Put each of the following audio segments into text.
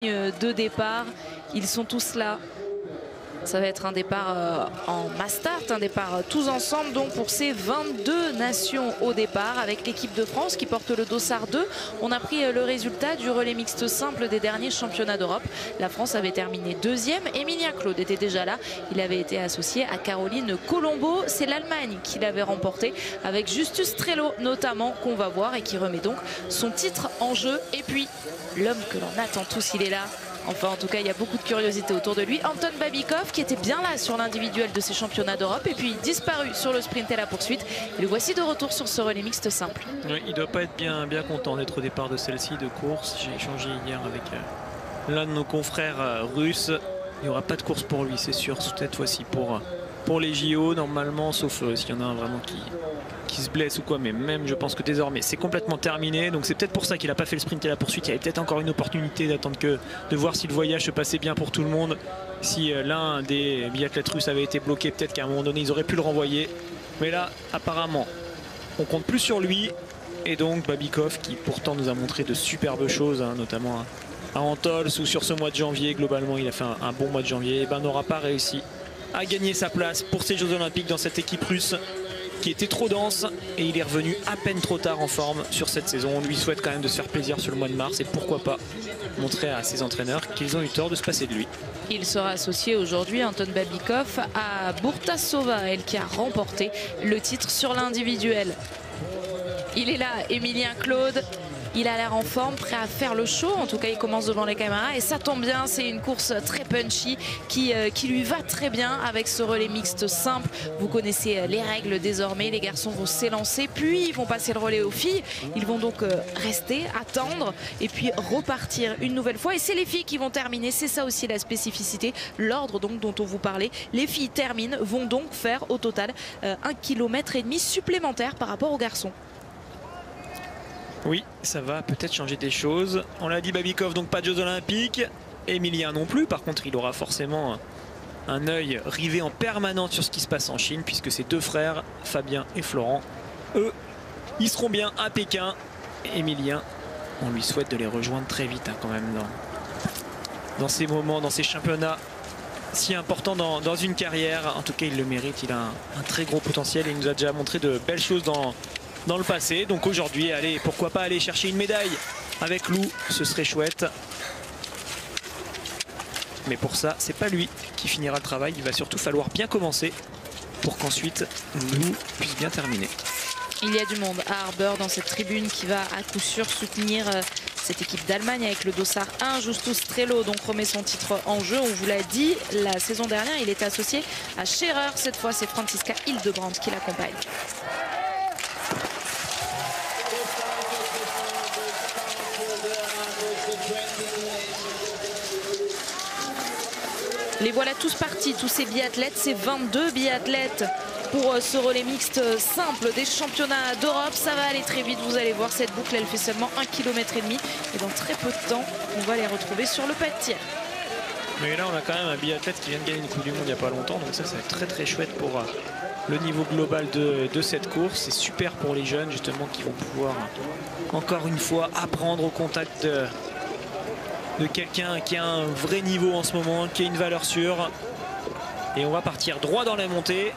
De départ, ils sont tous là. Ça va être un départ en mass start, un départ tous ensemble donc pour ces 22 nations au départ avec l'équipe de France qui porte le dossard 2. On a pris le résultat du relais mixte simple des derniers championnats d'Europe. La France avait terminé deuxième. Émilien Claude était déjà là. Il avait été associé à Caroline Colombo. C'est l'Allemagne qui l'avait remporté avec Justus Strelo notamment qu'on va voir et qui remet donc son titre en jeu. Et puis l'homme que l'on attend tous, il est là. Enfin, en tout cas, il y a beaucoup de curiosité autour de lui. Anton Babikov, qui était bien là sur l'individuel de ces championnats d'Europe, et puis disparu sur le sprint et la poursuite. Et le voici de retour sur ce relais mixte simple. Oui, il ne doit pas être bien content d'être au départ de celle-ci de course. J'ai échangé hier avec l'un de nos confrères russes. Il n'y aura pas de course pour lui, c'est sûr, cette fois-ci pour les JO, normalement, sauf s'il y en a un vraiment qui se blesse ou quoi, mais même je pense que désormais c'est complètement terminé, donc c'est peut-être pour ça qu'il n'a pas fait le sprint et la poursuite. Il y avait peut-être encore une opportunité d'attendre de voir si le voyage se passait bien pour tout le monde, si l'un des biathlètes russes avait été bloqué, peut-être qu'à un moment donné ils auraient pu le renvoyer, mais là apparemment on compte plus sur lui. Et donc Babikov, qui pourtant nous a montré de superbes choses, hein, notamment à Antols ou sur ce mois de janvier, globalement il a fait un bon mois de janvier, et ben n'aura pas réussi à gagner sa place pour ces Jeux Olympiques dans cette équipe russe qui était trop dense, et il est revenu à peine trop tard en forme sur cette saison. On lui souhaite quand même de se faire plaisir sur le mois de mars et pourquoi pas montrer à ses entraîneurs qu'ils ont eu tort de se passer de lui. Il sera associé aujourd'hui, Anton Babikov, à Bourtasova, elle qui a remporté le titre sur l'individuel. Il est là, Émilien Claude. Il a l'air en forme, prêt à faire le show. En tout cas, il commence devant les caméras. Et ça tombe bien, c'est une course très punchy qui lui va très bien avec ce relais mixte simple. Vous connaissez les règles désormais. Les garçons vont s'élancer, puis ils vont passer le relais aux filles. Ils vont donc rester, attendre et puis repartir une nouvelle fois. Et c'est les filles qui vont terminer. C'est ça aussi la spécificité. L'ordre donc dont on vous parlait. Les filles terminent, vont donc faire au total 1,5 km supplémentaire par rapport aux garçons. Oui, ça va peut-être changer des choses. On l'a dit, Babikov, donc pas de Jeux Olympiques. Emilien non plus. Par contre, il aura forcément un œil rivé en permanence sur ce qui se passe en Chine, puisque ses deux frères, Fabien et Florent, eux, ils seront bien à Pékin. Emilien, on lui souhaite de les rejoindre très vite, hein, quand même, dans ces moments, dans ces championnats si importants dans une carrière. En tout cas, il le mérite. Il a un très gros potentiel et il nous a déjà montré de belles choses dans le passé. Donc aujourd'hui, allez, pourquoi pas aller chercher une médaille avec Lou, ce serait chouette. Mais pour ça, c'est pas lui qui finira le travail. Il va surtout falloir bien commencer pour qu'ensuite Lou puisse bien terminer. Il y a du monde à Harbour dans cette tribune qui va à coup sûr soutenir cette équipe d'Allemagne avec le dossard 1. Justus Strelo donc remet son titre en jeu. On vous l'a dit, la saison dernière, il était associé à Scherer. Cette fois, c'est Franziska Hildebrandt qui l'accompagne. Les voilà tous partis, tous ces biathlètes, ces 22 biathlètes pour ce relais mixte simple des championnats d'Europe. Ça va aller très vite, vous allez voir, cette boucle elle fait seulement 1,5 km et dans très peu de temps on va les retrouver sur le pas de tir. Mais là on a quand même un biathlète qui vient de gagner une Coupe du Monde il n'y a pas longtemps, donc ça va être très très chouette pour le niveau global de cette course. C'est super pour les jeunes justement qui vont pouvoir encore une fois apprendre au contact de quelqu'un qui a un vrai niveau en ce moment, qui a une valeur sûre. Et on va partir droit dans la montée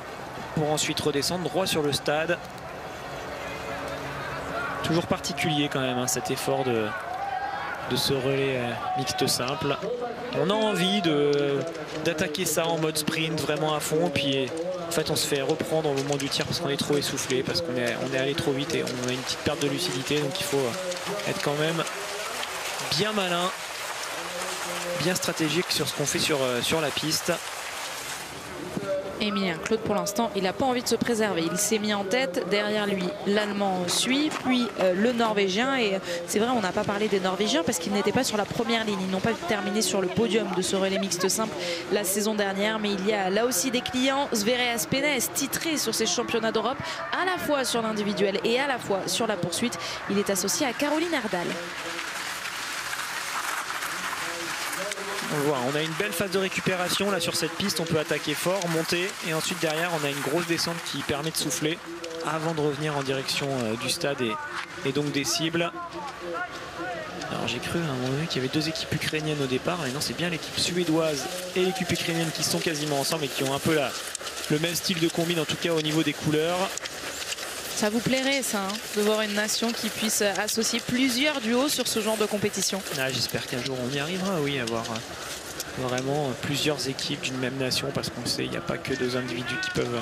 pour ensuite redescendre droit sur le stade. Toujours particulier quand même, hein, cet effort de ce relais mixte simple. On a envie d'attaquer ça en mode sprint vraiment à fond, puis en fait on se fait reprendre au moment du tir parce qu'on est trop essoufflé, parce qu'on est allé trop vite et on a une petite perte de lucidité. Donc il faut être quand même bien malin, bien stratégique sur ce qu'on fait sur la piste. Émilien Claude, pour l'instant, il n'a pas envie de se préserver. Il s'est mis en tête. Derrière lui, l'Allemand suit, puis le Norvégien. Et c'est vrai, on n'a pas parlé des Norvégiens parce qu'ils n'étaient pas sur la première ligne. Ils n'ont pas terminé sur le podium de ce relais mixte simple la saison dernière. Mais il y a là aussi des clients. Sverre Aspenes, titré sur ces championnats d'Europe, à la fois sur l'individuel et à la fois sur la poursuite. Il est associé à Caroline Erdal. On voit, on a une belle phase de récupération là sur cette piste. On peut attaquer fort, monter, et ensuite derrière on a une grosse descente qui permet de souffler avant de revenir en direction du stade et donc des cibles. Alors Alors j'ai cru à un moment donné qu'il y avait deux équipes ukrainiennes au départ, mais non, c'est bien l'équipe suédoise et l'équipe ukrainienne qui sont quasiment ensemble et qui ont un peu le même style de combine, en tout cas au niveau des couleurs. Ça vous plairait ça, hein, de voir une nation qui puisse associer plusieurs duos sur ce genre de compétition? Ah, j'espère qu'un jour on y arrivera, oui, à voir vraiment plusieurs équipes d'une même nation, parce qu'on le sait, il n'y a pas que deux individus qui peuvent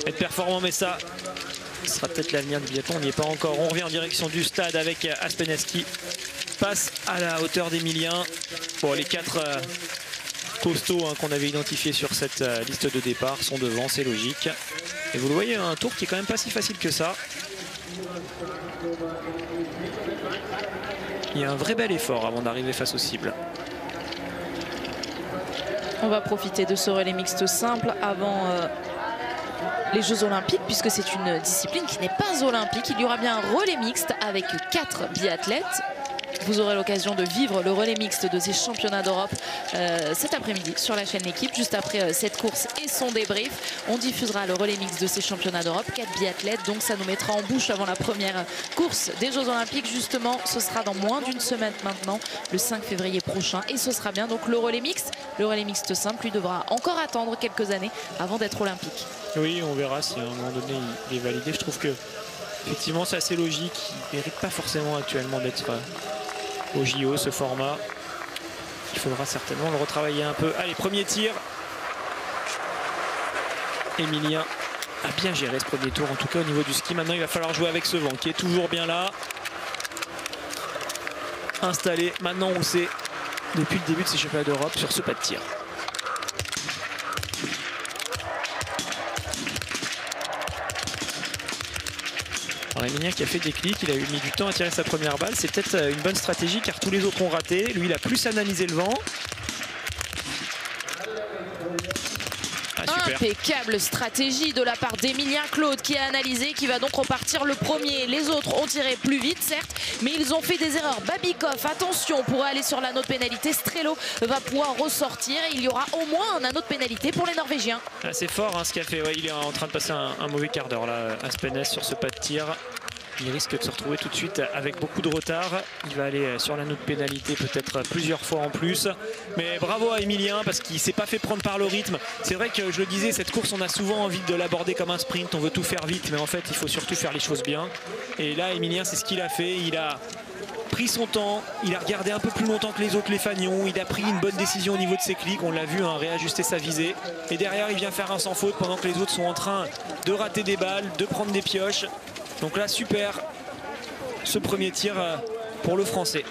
être performants, mais ça ce sera peut-être l'avenir du biathlon, on n'y est pas encore. On revient en direction du stade avec Aspenes qui passe à la hauteur d'Emilien. Bon, les quatre costauds qu'on avait identifiés sur cette liste de départ sont devant, c'est logique. Et vous le voyez, un tour qui est quand même pas si facile que ça. Il y a un vrai bel effort avant d'arriver face aux cibles. On va profiter de ce relais mixte simple avant les Jeux Olympiques, puisque c'est une discipline qui n'est pas olympique. Il y aura bien un relais mixte avec 4 biathlètes. Vous aurez l'occasion de vivre le relais mixte de ces championnats d'Europe cet après-midi sur la chaîne L'Équipe. Juste après cette course et son débrief, on diffusera le relais mixte de ces championnats d'Europe. 4 biathlètes, donc ça nous mettra en bouche avant la première course des Jeux Olympiques. Justement, ce sera dans moins d'une semaine maintenant, le 5 février prochain. Et ce sera bien donc le relais mixte. Le relais mixte simple, lui, devra encore attendre quelques années avant d'être olympique. Oui, on verra si à un moment donné il est validé. Je trouve que effectivement c'est assez logique. Il ne mérite pas forcément actuellement d'être au JO, ce format. Il faudra certainement le retravailler un peu. Allez, premier tir. Emilien a bien géré ce premier tour, en tout cas au niveau du ski. Maintenant, il va falloir jouer avec ce vent qui est toujours bien là. Installé. Maintenant, on le sait, depuis le début de ces championnats d'Europe, sur ce pas de tir. Alors Emilien qui a fait des clics, il a eu mis du temps à tirer sa première balle. C'est peut-être une bonne stratégie car tous les autres ont raté. Lui, il a plus analysé le vent. Ah, super. Impeccable stratégie de la part d'Emilien Claude qui a analysé, qui va donc repartir le premier. Les autres ont tiré plus vite, certes, mais ils ont fait des erreurs. Babikov, attention, pourrait aller sur l'anneau de pénalité. Strelo va pouvoir ressortir. Il y aura au moins un anneau de pénalité pour les Norvégiens. Ah, c'est fort ce qu'il a fait. Ouais, il est en train de passer un mauvais quart d'heure là, Aspenes, sur ce pas de tir. Il risque de se retrouver tout de suite avec beaucoup de retard. Il va aller sur l'anneau de pénalité peut-être plusieurs fois en plus. Mais bravo à Emilien parce qu'il ne s'est pas fait prendre par le rythme. C'est vrai que je le disais, cette course on a souvent envie de l'aborder comme un sprint. On veut tout faire vite, mais en fait il faut surtout faire les choses bien. Et là Emilien, c'est ce qu'il a fait. Il a pris son temps, il a regardé un peu plus longtemps que les autres les fanions. Il a pris une bonne décision au niveau de ses clics. On l'a vu réajuster sa visée. Et derrière il vient faire un sans faute pendant que les autres sont en train de rater des balles, de prendre des pioches. Donc là, super, ce premier tir pour le Français.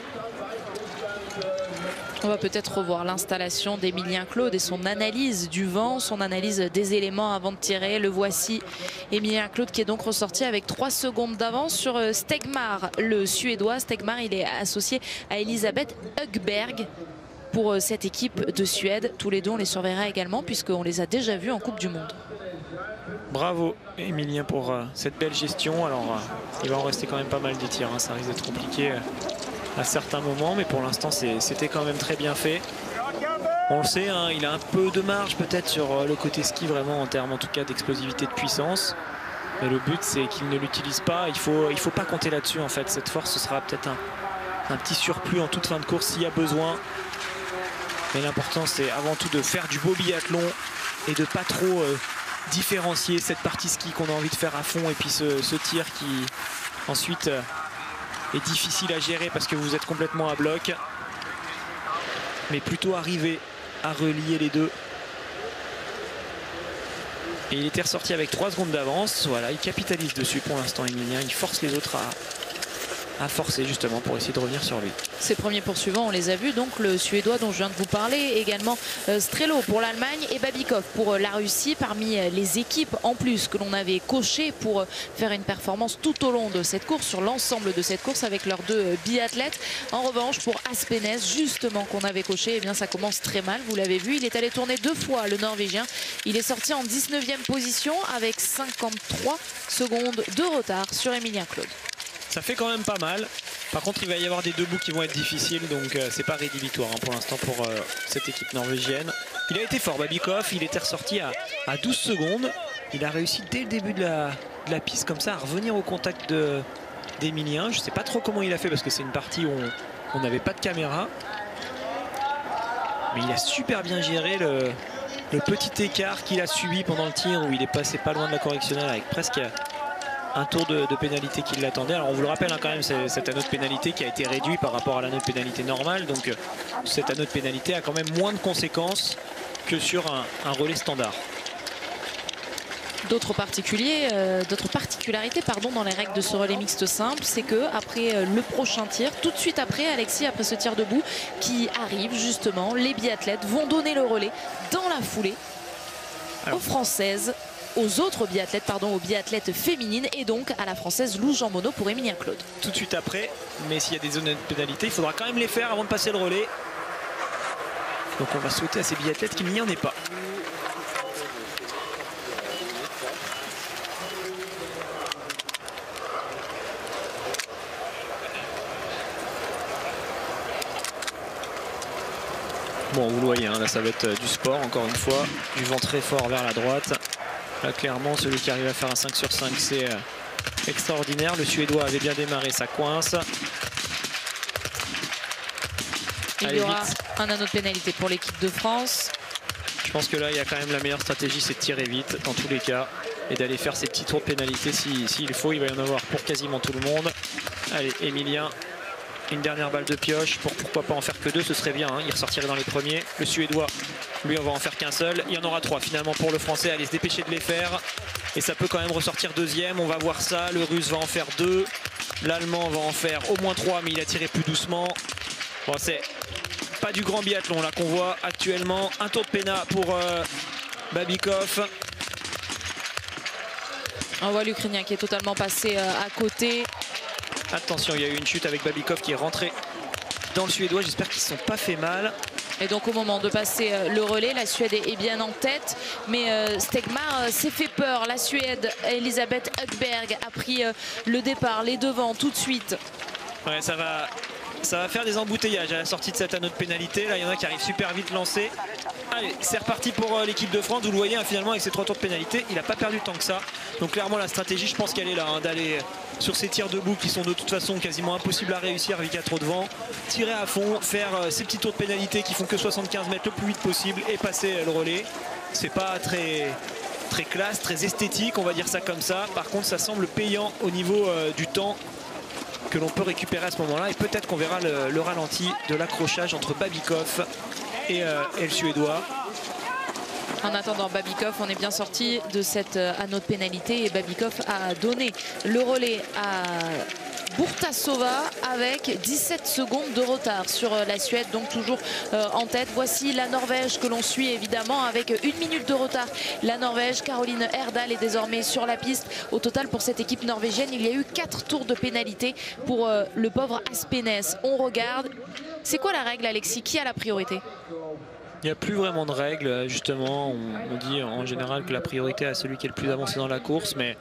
On va peut-être revoir l'installation d'Emilien Claude et son analyse du vent, son analyse des éléments avant de tirer. Le voici, Emilien Claude, qui est donc ressorti avec 3 secondes d'avance sur Stegmar, le Suédois. Stegmar, il est associé à Elisabeth Högberg pour cette équipe de Suède. Tous les deux, on les surveillera également puisqu'on les a déjà vus en Coupe du Monde. Bravo Emilien pour cette belle gestion. Alors il va en rester quand même pas mal des tirs, ça risque d'être compliqué à certains moments, mais pour l'instant c'était quand même très bien fait. On le sait, il a un peu de marge peut-être sur le côté ski, vraiment en termes en tout cas d'explosivité, de puissance. Mais le but c'est qu'il ne l'utilise pas. Il faut pas compter là-dessus en fait. Cette force, ce sera peut-être un petit surplus en toute fin de course s'il y a besoin. Mais l'important c'est avant tout de faire du beau biathlon et de pas trop différencier cette partie ski qu'on a envie de faire à fond et puis ce tir qui ensuite est difficile à gérer parce que vous êtes complètement à bloc, mais plutôt arriver à relier les deux. Et il était ressorti avec 3 secondes d'avance. Voilà, il capitalise dessus pour l'instant Emilien, il force les autres à forcer justement pour essayer de revenir sur lui. Ses premiers poursuivants, on les a vus, donc le Suédois dont je viens de vous parler, également Strelo pour l'Allemagne et Babikov pour la Russie, parmi les équipes en plus que l'on avait coché pour faire une performance tout au long de cette course, sur l'ensemble de cette course avec leurs 2 biathlètes. En revanche, pour Aspenes, justement, qu'on avait coché, eh bien ça commence très mal, vous l'avez vu, il est allé tourner 2 fois le Norvégien. Il est sorti en 19e position avec 53 secondes de retard sur Emilien Claude. Ça fait quand même pas mal. Par contre, il va y avoir des debout qui vont être difficiles, donc c'est pas rédhibitoire pour l'instant pour cette équipe norvégienne. Il a été fort, Babikov, il était ressorti à 12 secondes. Il a réussi dès le début de la piste comme ça à revenir au contact d'Emilien. Je sais pas trop comment il a fait parce que c'est une partie où on n'avait pas de caméra. Mais il a super bien géré le petit écart qu'il a subi pendant le tir où il est passé pas loin de la correctionnelle avec presque un tour de pénalité qui l'attendait. Alors on vous le rappelle quand même, cet anneau de pénalité qui a été réduit par rapport à l'anneau de pénalité normal. Donc cet anneau de pénalité a quand même moins de conséquences que sur un relais standard. D'autres particularités dans les règles de ce relais mixte simple, c'est que après le prochain tir, tout de suite après, Alexis, après ce tir debout qui arrive justement, les biathlètes vont donner le relais dans la foulée aux Françaises, aux autres biathlètes, aux biathlètes féminines et donc à la Française Lou Jean Monod pour Émilien Claude. Tout de suite après, mais s'il y a des zones de pénalité, il faudra quand même les faire avant de passer le relais. Donc on va souhaiter à ces biathlètes qu'il n'y en ait pas. Bon, vous le voyez, hein, là ça va être du sport encore une fois, du vent très fort vers la droite. Là clairement celui qui arrive à faire un 5 sur 5 c'est extraordinaire. Le Suédois avait bien démarré, ça coince. Il y aura un anneau de pénalité pour l'équipe de France. Je pense que là il y a quand même la meilleure stratégie, c'est de tirer vite dans tous les cas et d'aller faire ces petits tours de pénalité s'il faut. Il va y en avoir pour quasiment tout le monde. Allez, Émilien. Une dernière balle de pioche pour pourquoi pas en faire que deux, ce serait bien, hein. Il ressortirait dans les premiers. Le Suédois, lui on va en faire qu'un seul. Il y en aura trois finalement pour le Français, allez se dépêcher de les faire. Et ça peut quand même ressortir deuxième, on va voir ça. Le Russe va en faire deux, l'Allemand va en faire au moins trois, mais il a tiré plus doucement. Bon, c'est pas du grand biathlon là qu'on voit actuellement. Un tour de pénat pour Babikov. On voit l'Ukrainien qui est totalement passé à côté. Attention, il y a eu une chute avec Babikov qui est rentré dans le Suédois. J'espère qu'ils ne se sont pas fait mal. Et donc au moment de passer le relais, la Suède est bien en tête. Mais Stegmar s'est fait peur. La Suède, Elisabeth Högberg a pris le départ, les devants tout de suite. Ouais, ça va faire des embouteillages à la sortie de cet anneau de pénalité. Là, il y en a qui arrivent super vite lancés. Allez, c'est reparti pour l'équipe de France. Vous le voyez, hein, finalement, avec ces 3 tours de pénalité, il n'a pas perdu tant que ça. Donc clairement, la stratégie, je pense qu'elle est là, hein, d'aller sur ces tirs debout qui sont de toute façon quasiment impossibles à réussir vu qu'il y a trop de vent. Tirer à fond, faire ces petits tours de pénalité qui font que 75 mètres le plus vite possible et passer le relais. C'est pas très classe, très esthétique, on va dire ça comme ça. Par contre, ça semble payant au niveau du temps que l'on peut récupérer à ce moment-là. Et peut-être qu'on verra le ralenti de l'accrochage entre Babikov et le Suédois. En attendant Babikov, on est bien sorti de cet anneau de pénalité et Babikov a donné le relais à Burtasova avec 17 secondes de retard sur la Suède, donc toujours en tête. Voici la Norvège que l'on suit évidemment avec 1 minute de retard. La Norvège, Caroline Herdal est désormais sur la piste. Au total pour cette équipe norvégienne, il y a eu 4 tours de pénalité pour le pauvre Aspenes. On regarde. C'est quoi la règle, Alexis? Qui a la priorité? Il n'y a plus vraiment de règles, justement. On dit en général que la priorité est à celui qui est le plus avancé dans la course. Mais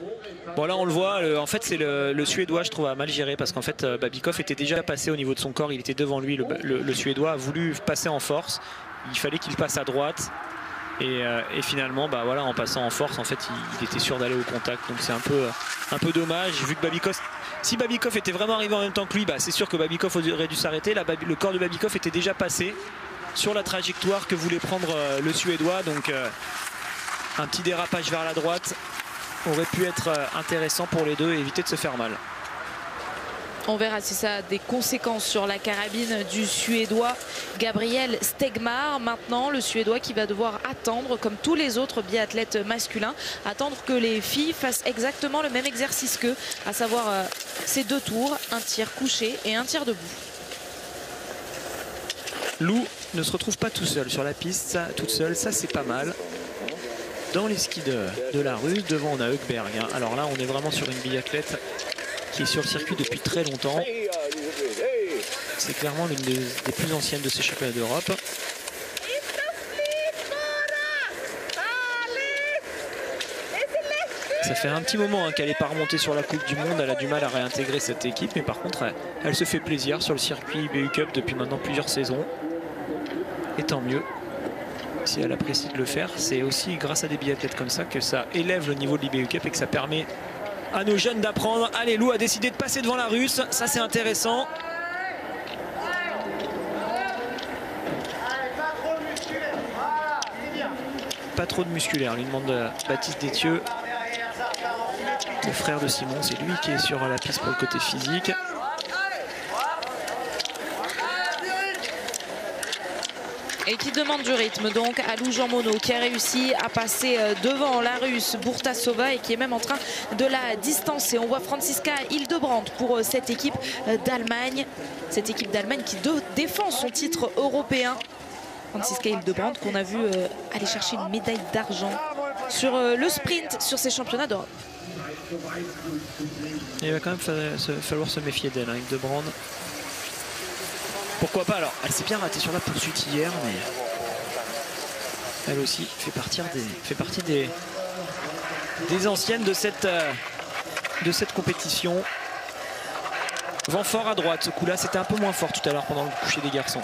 bon, là, on le voit. En fait, c'est le Suédois, je trouve, a mal géré. Parce qu'en fait, Babikov était déjà passé au niveau de son corps. Il était devant lui. Le Suédois a voulu passer en force. Il fallait qu'il passe à droite. Et finalement, bah, voilà, en passant en force, en fait, il était sûr d'aller au contact. Donc c'est un peu dommage. Vu que Babikov... Si Babikov était vraiment arrivé en même temps que lui, bah, c'est sûr que Babikov aurait dû s'arrêter. Le corps de Babikov était déjà passé sur la trajectoire que voulait prendre le Suédois. Donc un petit dérapage vers la droite aurait pu être intéressant pour les deux et éviter de se faire mal. On verra si ça a des conséquences sur la carabine du Suédois Gabriel Stegmar. Maintenant, le Suédois qui va devoir attendre, comme tous les autres biathlètes masculins, attendre que les filles fassent exactement le même exercice qu'eux, à savoir ces 2 tours, un tir couché et un tir debout. Lou ne se retrouve pas tout seul sur la piste, ça, toute seule, ça c'est pas mal. Dans les skis de la Russe, devant on a Högberg, hein. Alors là on est vraiment sur une biathlète qui est sur le circuit depuis très longtemps. C'est clairement l'une des plus anciennes de ces championnats d'Europe. Ça fait un petit moment, hein, qu'elle n'est pas remontée sur la Coupe du Monde. Elle a du mal à réintégrer cette équipe, mais par contre elle se fait plaisir sur le circuit IBU Cup depuis maintenant plusieurs saisons. Et tant mieux si elle apprécie de le faire. C'est aussi grâce à des biathlètes comme ça que ça élève le niveau de l'IBU Cup et que ça permet à nos jeunes d'apprendre. Allez, Lou a décidé de passer devant la Russe, ça c'est intéressant. pas trop de musculaire, lui demande Baptiste Détieux. Le frère de Simon, c'est lui qui est sur la piste pour le côté physique. Et qui demande du rythme donc à Lou Jean Monod, qui a réussi à passer devant la Russe Bourtasova et qui est même en train de la distancer. On voit Franziska Hildebrandt pour cette équipe d'Allemagne. Cette équipe d'Allemagne qui défend son titre européen. Franziska Hildebrandt qu'on a vu aller chercher une médaille d'argent sur le sprint sur ces championnats d'Europe. Il va quand même falloir se méfier d'elle, hein, Hildebrandt. Pourquoi pas? Alors, elle s'est bien ratée sur la poursuite hier, mais elle aussi fait partie des anciennes de cette compétition. Vent fort à droite, ce coup-là, c'était un peu moins fort tout à l'heure pendant le coucher des garçons.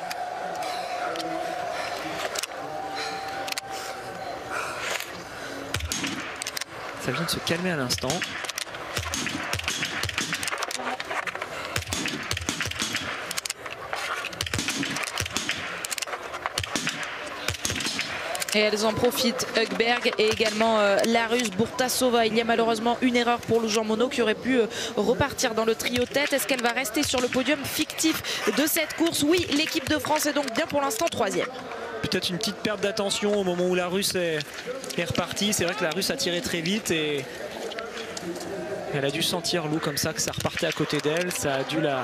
Ça vient de se calmer à l'instant. Et elles en profitent, Högberg et également la Russe Bourtasova. Il y a malheureusement une erreur pour Lou Jean Monod qui aurait pu repartir dans le trio tête. Est-ce qu'elle va rester sur le podium fictif de cette course? Oui, l'équipe de France est donc bien pour l'instant 3e. Peut-être une petite perte d'attention au moment où la Russe est repartie. C'est vrai que la Russe a tiré très vite et elle a dû sentir, Lou, comme ça, que ça repartait à côté d'elle. Ça a dû la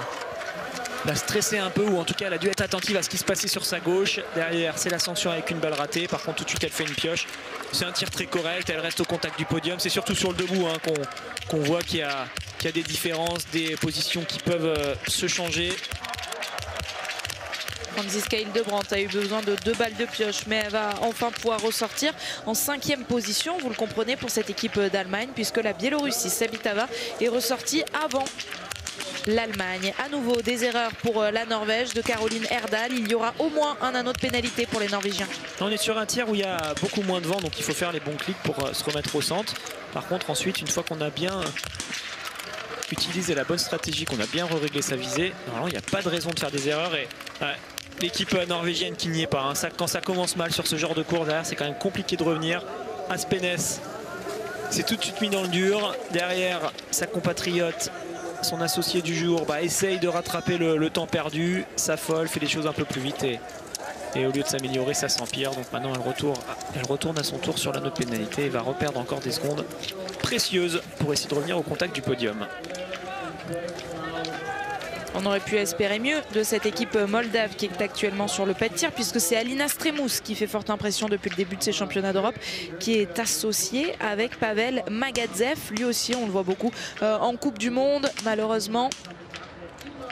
stresser un peu, ou en tout cas elle a dû être attentive à ce qui se passait sur sa gauche. Derrière, c'est la sanction avec une balle ratée. Par contre, tout de suite elle fait une pioche. C'est un tir très correct, elle reste au contact du podium. C'est surtout sur le debout hein, qu'on voit qu'il y a des différences, des positions qui peuvent se changer. Franziska Hildebrandt a eu besoin de 2 balles de pioche, mais elle va enfin pouvoir ressortir en 5e position, vous le comprenez, pour cette équipe d'Allemagne, puisque la Biélorussie, Sabitava, est ressortie avant l'Allemagne. À nouveau, des erreurs pour la Norvège de Caroline Herdal. Il y aura au moins un anneau de pénalité pour les Norvégiens. On est sur un tir où il y a beaucoup moins de vent, donc il faut faire les bons clics pour se remettre au centre. Par contre, ensuite, une fois qu'on a bien utilisé la bonne stratégie, qu'on a bien réglé sa visée, normalement, il n'y a pas de raison de faire des erreurs. Et l'équipe norvégienne qui n'y est pas. Hein. Quand ça commence mal sur ce genre de cours, derrière, c'est quand même compliqué de revenir. Aspenes, c'est tout de suite mis dans le dur. Derrière, sa compatriote, son associé du jour, essaye de rattraper le temps perdu, s'affole, fait les choses un peu plus vite et au lieu de s'améliorer, ça s'empire. Donc maintenant elle retourne à son tour sur l'anneau de pénalité et va reperdre encore des secondes précieuses pour essayer de revenir au contact du podium. On aurait pu espérer mieux de cette équipe moldave qui est actuellement sur le pas de tir, puisque c'est Alina Stremus qui fait forte impression depuis le début de ces championnats d'Europe, qui est associée avec Pavel Magadzev. Lui aussi, on le voit beaucoup en Coupe du Monde. Malheureusement,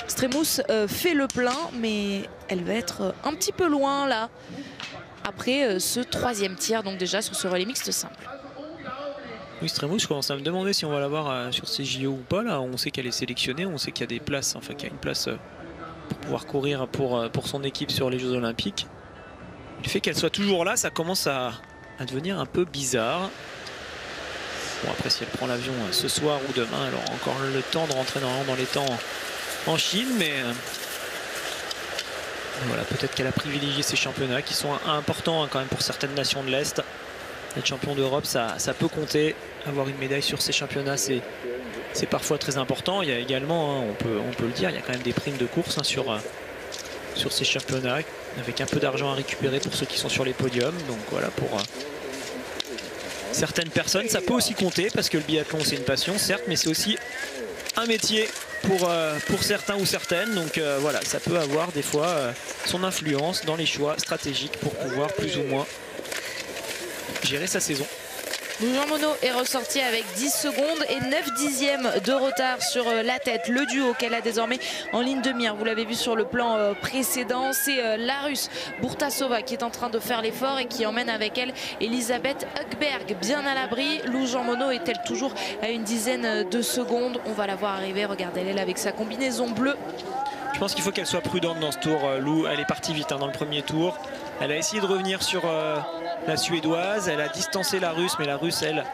Stremus fait le plein, mais elle va être un petit peu loin là, après ce 3e tir, donc déjà sur ce relais mixte simple. Oui, Stremus, je commence à me demander si on va la voir sur ces JO ou pas. Là, on sait qu'elle est sélectionnée, on sait qu'il y a des places, enfin qu'il y a une place pour pouvoir courir pour son équipe sur les Jeux Olympiques. Le fait qu'elle soit toujours là, ça commence à devenir un peu bizarre. Bon, après, si elle prend l'avion ce soir ou demain, elle aura encore le temps de rentrer dans les temps en Chine, mais voilà, peut-être qu'elle a privilégié ces championnats qui sont importants hein, quand même pour certaines nations de l'Est. Être champion d'Europe, ça peut compter. Avoir une médaille sur ces championnats, c'est parfois très important. Il y a également, hein, on peut le dire, il y a quand même des primes de course hein, sur ces championnats, avec un peu d'argent à récupérer pour ceux qui sont sur les podiums. Donc voilà, pour certaines personnes, ça peut aussi compter, parce que le biathlon, c'est une passion, certes, mais c'est aussi un métier pour certains ou certaines. Donc voilà, ça peut avoir des fois son influence dans les choix stratégiques pour pouvoir plus ou moins gérer sa saison. Lou Jean Monod est ressorti avec 10 secondes et 9 dixièmes de retard sur la tête. Le duo qu'elle a désormais en ligne de mire, vous l'avez vu sur le plan précédent, c'est la Russe Bourtasova qui est en train de faire l'effort et qui emmène avec elle Elisabeth Högberg bien à l'abri. Lou Jean Monod est-elle toujours à une dizaine de secondes? On va la voir arriver, regardez-elle avec sa combinaison bleue. Je pense qu'il faut qu'elle soit prudente dans ce tour. Lou, elle est partie vite hein, dans le premier tour. Elle a essayé de revenir sur la Suédoise. Elle a distancé la Russe, mais la Russe, elle,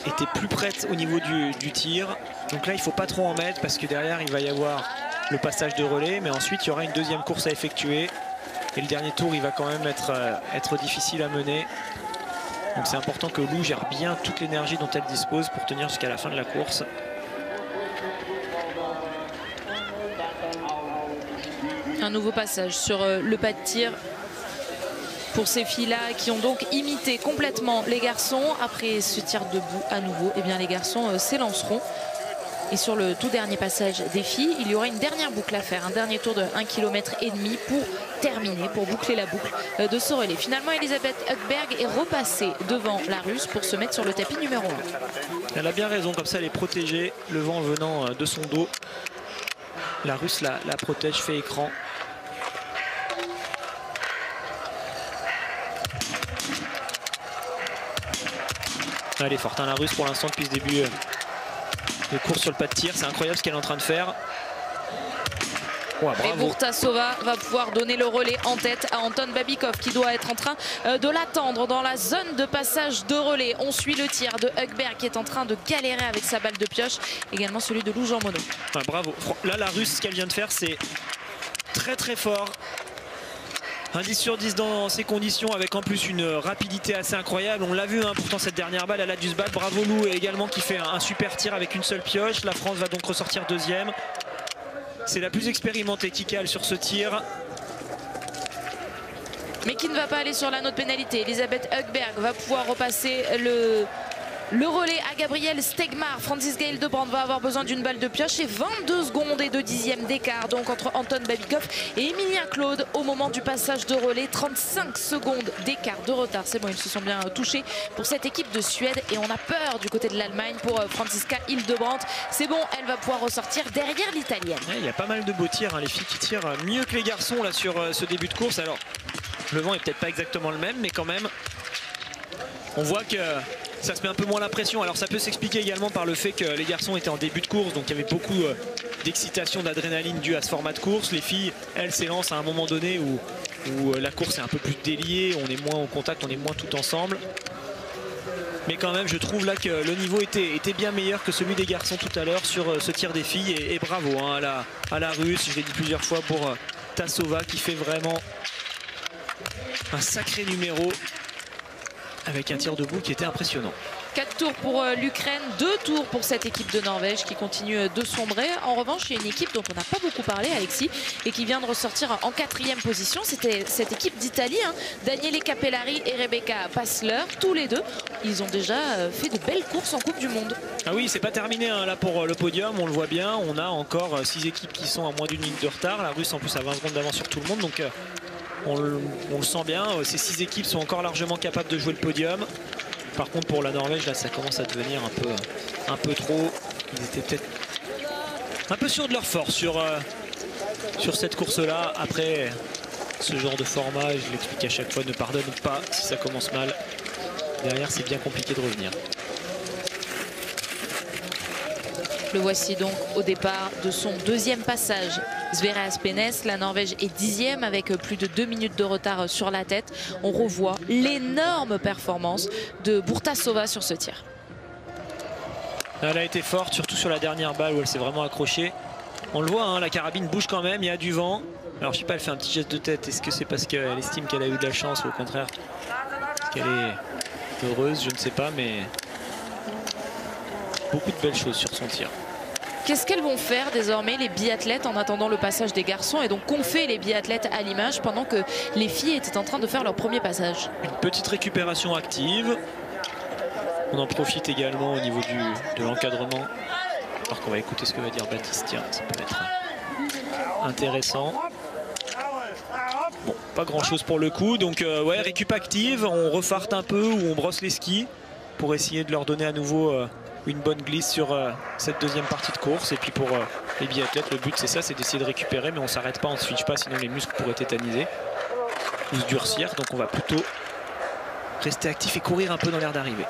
était plus prête au niveau du tir. Donc là, il ne faut pas trop en mettre parce que derrière, il va y avoir le passage de relais. Mais ensuite, il y aura une deuxième course à effectuer. Et le dernier tour, il va quand même être difficile à mener. Donc c'est important que Lou gère bien toute l'énergie dont elle dispose pour tenir jusqu'à la fin de la course. Un nouveau passage sur le pas de tir pour ces filles-là qui ont donc imité complètement les garçons. Après ce tir debout à nouveau, eh bien les garçons s'élanceront. Et sur le tout dernier passage des filles, il y aura une dernière boucle à faire, un dernier tour de 1,5 km pour terminer, pour boucler la boucle de ce relais. Finalement, Elisabeth Högberg est repassée devant la Russe pour se mettre sur le tapis numéro 1. Elle a bien raison, comme ça elle est protégée, le vent venant de son dos. La Russe la protège, fait écran. Elle est forte, hein, la Russe pour l'instant depuis ce début de course sur le pas de tir. C'est incroyable ce qu'elle est en train de faire. Ouais, et Burtasova va pouvoir donner le relais en tête à Anton Babikov qui doit être en train de l'attendre dans la zone de passage de relais. On suit le tir de Högberg qui est en train de galérer avec sa balle de pioche. Également celui de Lou Jean Monod. Ouais, bravo. Là, la Russe, ce qu'elle vient de faire, c'est très très fort. Un 10 sur 10 dans ces conditions avec en plus une rapidité assez incroyable. On l'a vu, hein, pourtant cette dernière balle, elle a dû se battre. Bravo Lou également qui fait un super tir avec une seule pioche. La France va donc ressortir deuxième. C'est la plus expérimentée qui cale sur ce tir. Mais qui ne va pas aller sur la note pénalité. Elisabeth Högberg va pouvoir repasser le relais à Gabrielle Stegmar. Francis Gaël Debrand va avoir besoin d'une balle de pioche et 22 secondes et 2 dixièmes d'écart donc entre Anton Babikov et Emilien Claude au moment du passage de relais. 35 secondes d'écart de retard. C'est bon, ils se sont bien touchés pour cette équipe de Suède et on a peur du côté de l'Allemagne pour Franziska Hildebrandt. C'est bon, elle va pouvoir ressortir derrière l'Italienne. Ouais, il y a pas mal de beaux tirs, hein, les filles qui tirent mieux que les garçons là sur ce début de course. Alors, le vent est peut-être pas exactement le même, mais quand même, on voit que ça se met un peu moins la pression. Alors ça peut s'expliquer également par le fait que les garçons étaient en début de course, donc il y avait beaucoup d'excitation, d'adrénaline due à ce format de course. Les filles, elles, s'élancent à un moment donné où la course est un peu plus déliée, on est moins au contact, on est moins tout ensemble. Mais quand même, je trouve là que le niveau était bien meilleur que celui des garçons tout à l'heure sur ce tir des filles. Et bravo hein, à la Russe, je l'ai dit plusieurs fois, pour Tassova qui fait vraiment un sacré numéro avec un tir debout qui était impressionnant. 4 tours pour l'Ukraine, 2 tours pour cette équipe de Norvège qui continue de sombrer. En revanche, il y a une équipe dont on n'a pas beaucoup parlé, Alexis, et qui vient de ressortir en 4e position. C'était cette équipe d'Italie, hein. Daniele Capellari et Rebecca Passler, tous les deux. Ils ont déjà fait de belles courses en Coupe du Monde. Ah oui, c'est pas terminé hein, là pour le podium, on le voit bien. On a encore 6 équipes qui sont à moins d'une minute de retard. La Russe en plus a 20 secondes d'avance sur tout le monde, donc on le sent bien. Ces 6 équipes sont encore largement capables de jouer le podium. Par contre pour la Norvège là ça commence à devenir un peu trop. Ils étaient peut-être un peu sûrs de leur force sur cette course là. Après ce genre de format, je l'explique à chaque fois, ne pardonne pas si ça commence mal. Derrière c'est bien compliqué de revenir. Le voici donc au départ de son 2e passage. Sverre Aspenes, la Norvège est 10e avec plus de 2 minutes de retard sur la tête. On revoit l'énorme performance de Burtasova sur ce tir. Elle a été forte, surtout sur la dernière balle où elle s'est vraiment accrochée. On le voit, hein, la carabine bouge quand même, il y a du vent. Alors je sais pas, elle fait un petit geste de tête. Est-ce que c'est parce qu'elle estime qu'elle a eu de la chance ou au contraire qu'elle est heureuse? Je ne sais pas, mais beaucoup de belles choses sur son tir. Qu'est-ce qu'elles vont faire désormais les biathlètes en attendant le passage des garçons et donc qu'ont fait les biathlètes à l'image pendant que les filles étaient en train de faire leur premier passage? Une petite récupération active. On en profite également au niveau de l'encadrement. Alors qu'on va écouter ce que va dire Baptiste. Tiens, ça peut être intéressant. Bon, pas grand chose pour le coup. Donc ouais, récup active. On refarte un peu ou on brosse les skis pour essayer de leur donner à nouveau une bonne glisse sur cette deuxième partie de course. Et puis pour les biathlètes, le but c'est ça, c'est d'essayer de récupérer, mais on s'arrête pas, on ne switch pas, sinon les muscles pourraient tétaniser ou se durcir. Donc on va plutôt rester actif et courir un peu dans l'air d'arrivée.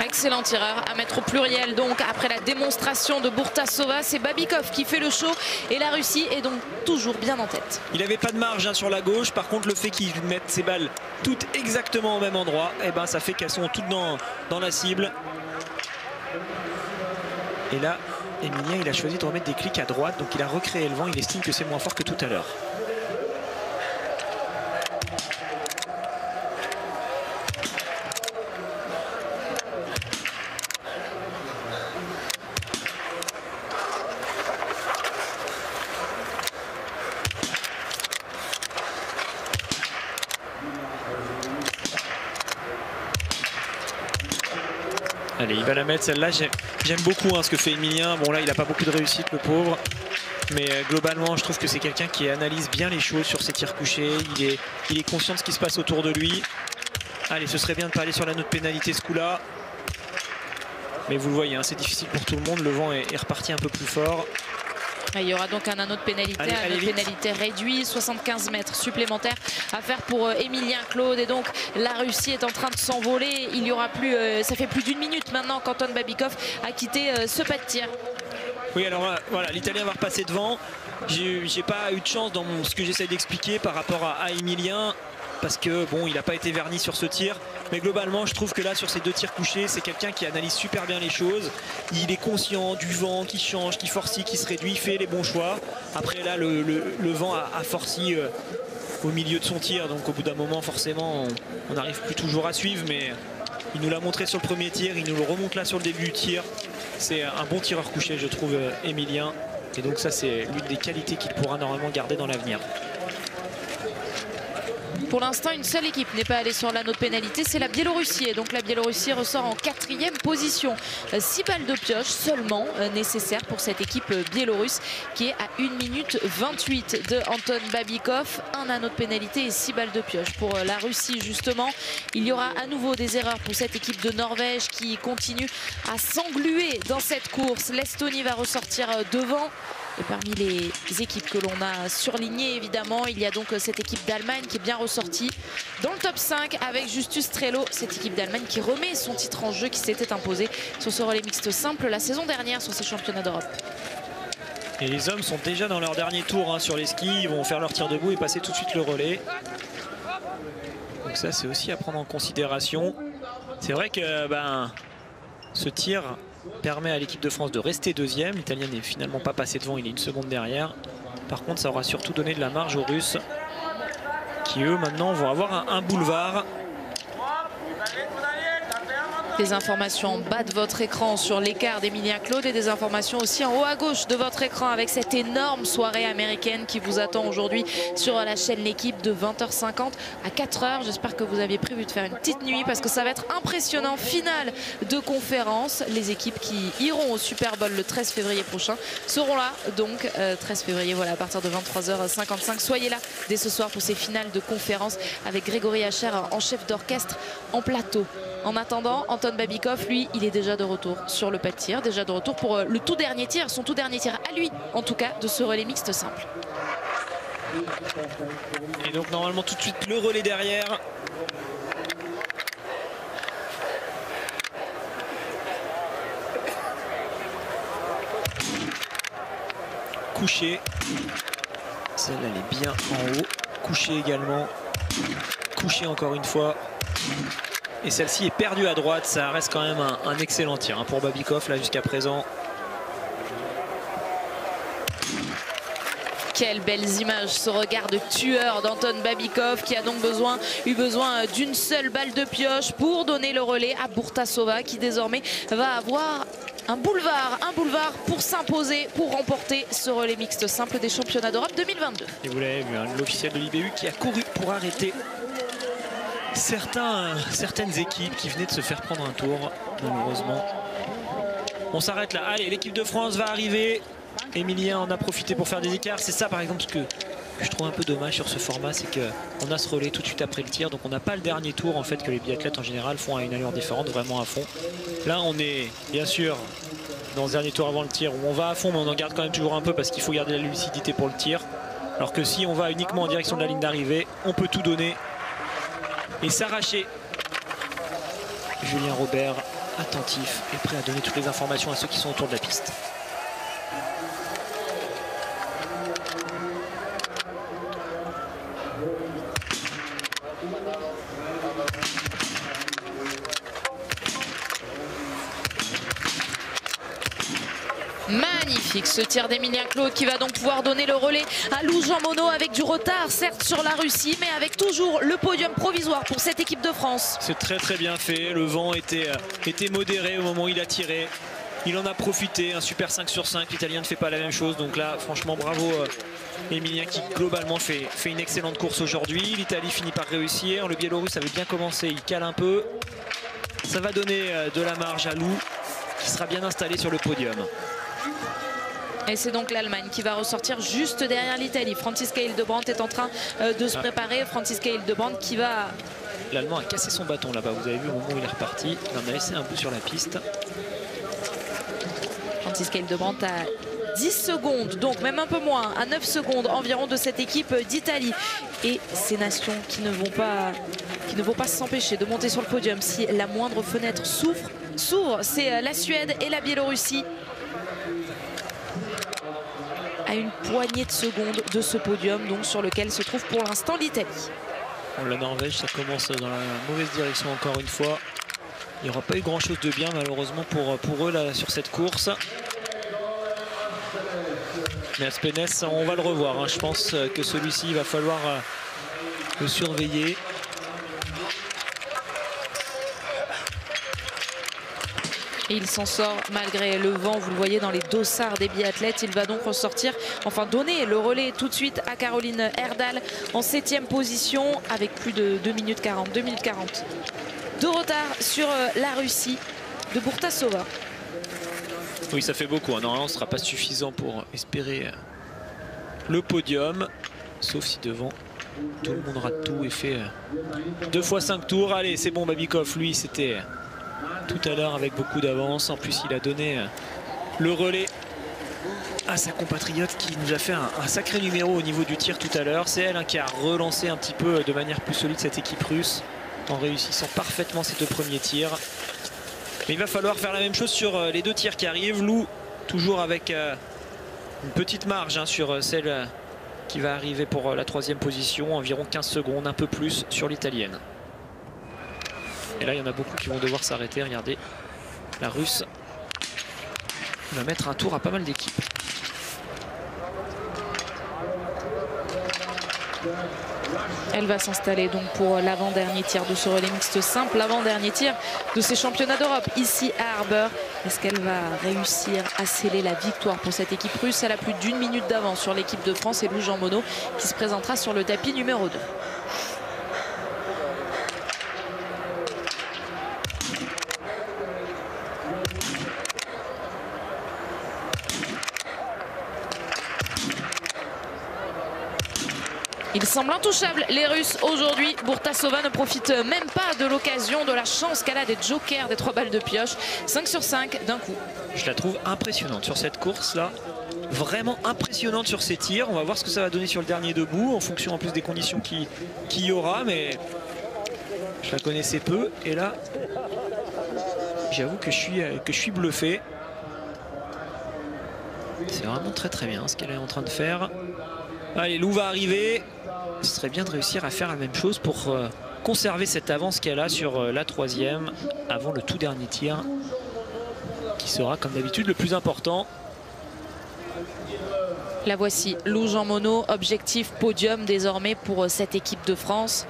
Excellent tireur à mettre au pluriel donc après la démonstration de Burtasova. C'est Babikov qui fait le show et la Russie est donc toujours bien en tête. Il n'avait pas de marge hein, sur la gauche. Par contre le fait qu'ils mettent ces balles toutes exactement au même endroit, et ben, ça fait qu'elles sont toutes dans la cible. Et là, Emilien, il a choisi de remettre des clics à droite, donc il a recréé le vent. Il estime que c'est moins fort que tout à l'heure. Allez, il va la mettre celle-là. J'aime beaucoup ce que fait Emilien. Bon là, il n'a pas beaucoup de réussite, le pauvre. Mais globalement, je trouve que c'est quelqu'un qui analyse bien les choses sur ses tirs couchés. Il est conscient de ce qui se passe autour de lui. Allez, ce serait bien de ne pas aller sur la note pénalité ce coup-là. Mais vous le voyez, c'est difficile pour tout le monde. Le vent est reparti un peu plus fort. Il y aura donc un anneau de pénalité, pénalité réduit, 75 mètres supplémentaires à faire pour Emilien Claude. Et donc la Russie est en train de s'envoler. Il y aura plus, ça fait plus d'une minute maintenant qu'Anton Babikov a quitté ce pas de tir. Oui, alors voilà, l'Italien va repasser devant. J'ai pas eu de chance dans ce que j'essaie d'expliquer par rapport à Emilien, parce que bon, il n'a pas été verni sur ce tir. Mais globalement, je trouve que là, sur ces 2 tirs couchés, c'est quelqu'un qui analyse super bien les choses. Il est conscient du vent qui change, qui forcit, qui se réduit, il fait les bons choix. Après là, le vent a forci au milieu de son tir, donc au bout d'un moment, forcément, on n'arrive plus toujours à suivre. Mais il nous l'a montré sur le premier tir, il nous le remonte là sur le début du tir. C'est un bon tireur couché, je trouve, Emilien. Et donc ça, c'est l'une des qualités qu'il pourra normalement garder dans l'avenir. Pour l'instant, une seule équipe n'est pas allée sur l'anneau de pénalité, c'est la Biélorussie. Et donc la Biélorussie ressort en 4e position. 6 balles de pioche seulement nécessaires pour cette équipe biélorusse qui est à 1 minute 28 de Anton Babikov. Un anneau de pénalité et 6 balles de pioche. Pour la Russie, justement, il y aura à nouveau des erreurs pour cette équipe de Norvège qui continue à s'engluer dans cette course. L'Estonie va ressortir devant. Et parmi les équipes que l'on a surlignées, évidemment, il y a donc cette équipe d'Allemagne qui est bien ressortie dans le top 5 avec Justus Trello. Cette équipe d'Allemagne qui remet son titre en jeu, qui s'était imposé sur ce relais mixte simple la saison dernière sur ces championnats d'Europe. Et les hommes sont déjà dans leur dernier tour sur les skis. Ils vont faire leur tir debout et passer tout de suite le relais. Donc ça, c'est aussi à prendre en considération. C'est vrai que ce tir permet à l'équipe de France de rester 2e. L'Italien n'est finalement pas passé devant, il est 1 seconde derrière. Par contre, ça aura surtout donné de la marge aux Russes qui, eux, maintenant, vont avoir un boulevard. Des informations en bas de votre écran sur l'écart d'Emilien Claude et des informations aussi en haut à gauche de votre écran avec cette énorme soirée américaine qui vous attend aujourd'hui sur la chaîne L'équipe de 20h50 à 4h. J'espère que vous aviez prévu de faire une petite nuit parce que ça va être impressionnant. Finale de conférence. Les équipes qui iront au Super Bowl le 13 février prochain seront là. Donc 13 février, voilà, à partir de 23h55. Soyez là dès ce soir pour ces finales de conférence avec Grégory Hacher en chef d'orchestre en plateau. En attendant, Anton Babikov, lui, il est déjà de retour sur le pas de tir, déjà de retour pour le tout dernier tir, son tout dernier tir à lui, en tout cas, de ce relais mixte simple. Et donc normalement tout de suite le relais derrière. Couché. Celle-là, elle est bien en haut. Couché également. Couché encore une fois. Et celle-ci est perdue à droite. Ça reste quand même un excellent tir pour Babikov là jusqu'à présent. Quelles belles images, ce regard de tueur d'Anton Babikov qui a donc eu besoin d'une seule balle de pioche pour donner le relais à Burtasova qui désormais va avoir un boulevard pour s'imposer, pour remporter ce relais mixte simple des championnats d'Europe 2022. Et vous l'avez vu, l'officiel de l'IBU qui a couru pour arrêter certaines équipes qui venaient de se faire prendre un tour, malheureusement. On s'arrête là. Allez, l'équipe de France va arriver. Emilien en a profité pour faire des écarts. C'est ça, par exemple, ce que je trouve un peu dommage sur ce format, c'est qu'on a ce relais tout de suite après le tir. Donc on n'a pas le dernier tour, en fait, que les biathlètes en général font à une allure différente, vraiment à fond. Là, on est, bien sûr, dans ce dernier tour avant le tir, où on va à fond, mais on en garde quand même toujours un peu parce qu'il faut garder la lucidité pour le tir. Alors que si on va uniquement en direction de la ligne d'arrivée, on peut tout donner et s'arracher. Julien Robert, attentif et prêt à donner toutes les informations à ceux qui sont autour de la piste. Magnifique ce tir d'Emilien Claude qui va donc pouvoir donner le relais à Lou Jean Monod avec du retard certes sur la Russie mais avec toujours le podium provisoire pour cette équipe de France. C'est très bien fait, le vent était modéré au moment où il a tiré. Il en a profité, un super 5 sur 5, l'Italien ne fait pas la même chose. Donc là franchement bravo Emilien qui globalement fait une excellente course aujourd'hui. L'Italie finit par réussir, le Biélorusse avait bien commencé, il cale un peu. Ça va donner de la marge à Lou qui sera bien installé sur le podium. Et c'est donc l'Allemagne qui va ressortir juste derrière l'Italie. Franziska Hildebrandt est en train de se préparer. Franziska Hildebrandt qui va... L'Allemand a cassé son bâton là-bas, vous avez vu au moment où il est reparti. Il en a laissé un bout sur la piste. Franziska Hildebrandt à 10 secondes, donc même un peu moins, à 9 secondes environ de cette équipe d'Italie. Et ces nations qui ne vont pas s'empêcher de monter sur le podium si la moindre fenêtre s'ouvre, c'est la Suède et la Biélorussie. À une poignée de secondes de ce podium donc sur lequel se trouve pour l'instant l'Italie. La Norvège, ça commence dans la mauvaise direction encore une fois. Il n'y aura pas eu grand chose de bien malheureusement pour eux là, sur cette course. Mais Aspenes, on va le revoir, hein. Je pense que celui-ci, il va falloir le surveiller. Et il s'en sort malgré le vent, vous le voyez dans les dossards des biathlètes. Il va donc ressortir, enfin donner le relais tout de suite à Caroline Herdahl en 7e position avec plus de 2 minutes 40. De retard sur la Russie de Bourtasova. Oui, ça fait beaucoup, hein. Normalement ce ne sera pas suffisant pour espérer le podium. Sauf si devant tout le monde rate tout et fait 2 fois 5 tours. Allez, c'est bon, Babikov, lui c'était tout à l'heure avec beaucoup d'avance. En plus il a donné le relais à sa compatriote qui nous a fait un sacré numéro au niveau du tir tout à l'heure. C'est elle, hein, qui a relancé un petit peu de manière plus solide cette équipe russe en réussissant parfaitement ses 2 premiers tirs. Mais il va falloir faire la même chose sur les 2 tirs qui arrivent. Lou toujours avec une petite marge, hein, sur celle qui va arriver pour la 3e position, environ 15 secondes, un peu plus sur l'italienne. Et là il y en a beaucoup qui vont devoir s'arrêter. Regardez, la Russe va mettre un tour à pas mal d'équipes. Elle va s'installer donc pour l'avant-dernier tir de ce relais mixte simple, l'avant-dernier tir de ces championnats d'Europe ici à Harbour. Est-ce qu'elle va réussir à sceller la victoire pour cette équipe russe? Elle a plus d'1 minute d'avance sur l'équipe de France et Lou Jean Monod qui se présentera sur le tapis numéro 2. Ils semblent intouchables, les Russes, aujourd'hui. Bourtasova ne profite même pas de l'occasion, de la chance qu'elle a des jokers, des 3 balles de pioche. 5 sur 5 d'un coup. Je la trouve impressionnante sur cette course-là. Vraiment impressionnante sur ses tirs. On va voir ce que ça va donner sur le dernier debout, en fonction en plus des conditions qu'il y aura. Mais je la connaissais peu. Et là, j'avoue que je suis bluffé. C'est vraiment très bien ce qu'elle est en train de faire. Allez, Lou va arriver. Ce serait bien de réussir à faire la même chose pour conserver cette avance qu'elle a sur la 3e avant le tout dernier tir qui sera comme d'habitude le plus important. La voici, Lou Jean Monod, objectif podium désormais pour cette équipe de France.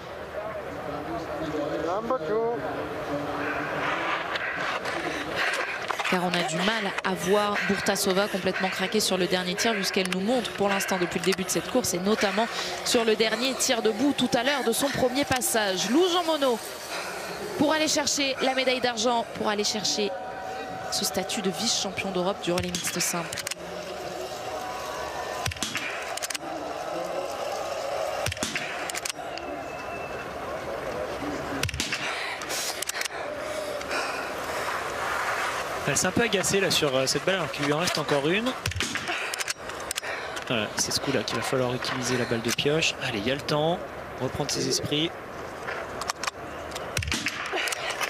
Car on a du mal à voir Bourtasova complètement craquer sur le dernier tir vu ce qu'elle nous montre pour l'instant depuis le début de cette course et notamment sur le dernier tir debout tout à l'heure de son premier passage. Lou Jean Monod pour aller chercher la médaille d'argent, pour aller chercher ce statut de vice-champion d'Europe du relais mixte simple. Elle s'est un peu agacée là sur cette balle alors qu'il lui en reste encore une. Voilà, c'est ce coup là qu'il va falloir utiliser la balle de pioche. Allez, il y a le temps, reprendre ses esprits.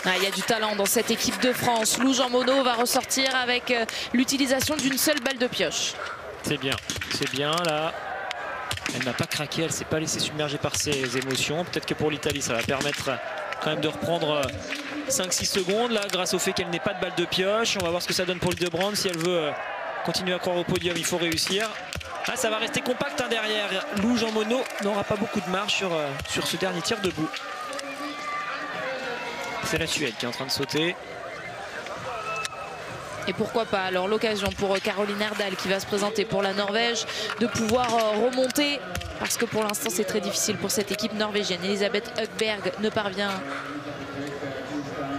Il y a du talent dans cette équipe de France. Lou Jean Monod va ressortir avec l'utilisation d'une seule balle de pioche. C'est bien là. Elle n'a pas craqué, elle ne s'est pas laissée submerger par ses émotions. Peut-être que pour l'Italie ça va permettre quand même de reprendre 5-6 secondes là grâce au fait qu'elle n'ait pas de balle de pioche. On va voir ce que ça donne pour Hildebrandt si elle veut Continuer à croire au podium, il faut réussir. Ah, ça va rester compact hein, derrière. Lou Jean Monod n'aura pas beaucoup de marge sur ce dernier tir debout. C'est la Suède qui est en train de sauter. Et pourquoi pas alors l'occasion pour Caroline Herdahl qui va se présenter pour la Norvège de pouvoir remonter, parce que pour l'instant c'est très difficile pour cette équipe norvégienne. Elisabeth Högberg ne parvient